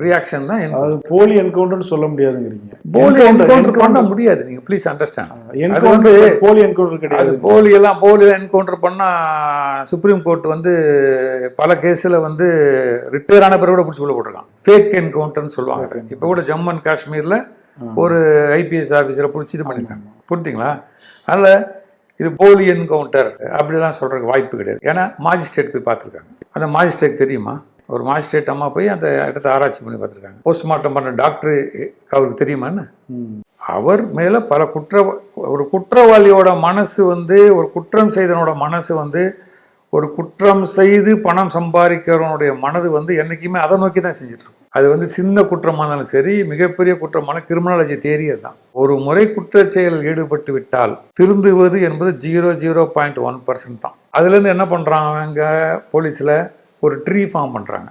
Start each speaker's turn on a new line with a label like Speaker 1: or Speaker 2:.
Speaker 1: Reaction தான்.
Speaker 2: அது போலி என்கவுண்டர்னு சொல்ல முடியாதுங்கிறீங்க.
Speaker 1: போலி என்கவுண்டர் பண்ண முடியாது. நீங்க ப்ளீஸ் அண்டர்ஸ்டாண்ட். அது வந்து
Speaker 2: போலி என்கவுண்டர் கிடையாது.
Speaker 1: போலி என்கவுண்டர் பண்ணா சுப்ரீம் கோர்ட் வந்து பல கேஸ்ல வந்து ரிட்டையர் ஆன பிறகு கூட பிடிச்சி உள்ள போட்டிருக்கான். ஃபேக் என்கவுண்டர்னு சொல்லுவாங்க. இப்போ கூட ஜம்மு அண்ட் காஷ்மீர்ல ஒரு ஐபிஎஸ் ஆஃபீஸரை பிடிச்சி இது பண்ணியிருக்காங்க. புரிஞ்சுங்களா? அதில் இது போலி என்கவுண்டர் அப்படிலாம் சொல்கிறதுக்கு வாய்ப்பு கிடையாது. ஏன்னா மாஜிஸ்ட்ரேட் போய் பார்த்துருக்காங்க. அந்த மாஜிஸ்ட்ரேட் தெரியுமா? ஒரு மாஜிஸ்ட்ரேட் அம்மா போய் அந்த இடத்த ஆராய்ச்சி பண்ணி பார்த்துருக்காங்க. போஸ்ட்மார்ட்டம் பண்ண டாக்டரு அவருக்கு தெரியுமான்னு. அவர் மேலே பல ஒரு குற்றவாளியோட மனசு வந்து, ஒரு குற்றம் செய்தவனோட மனசு வந்து, ஒரு குற்றம் செய்து பணம் சம்பாதிக்கிறவனுடைய மனது வந்து என்றைக்குமே அதை நோக்கி தான் செஞ்சுட்டு இருக்கும். அது வந்து சின்ன குற்றமானாலும் சரி, மிகப்பெரிய குற்றமான கிரிமினாலஜி தேரி தான். ஒரு முறை குற்றச்செயலில் ஈடுபட்டு விட்டால் திருந்துவது என்பது 0.1% தான். அதுலேருந்து என்ன பண்ணுறாங்க போலீஸில் ஒரு ட்ரீ ஃபார்ம் பண்ணுறாங்க.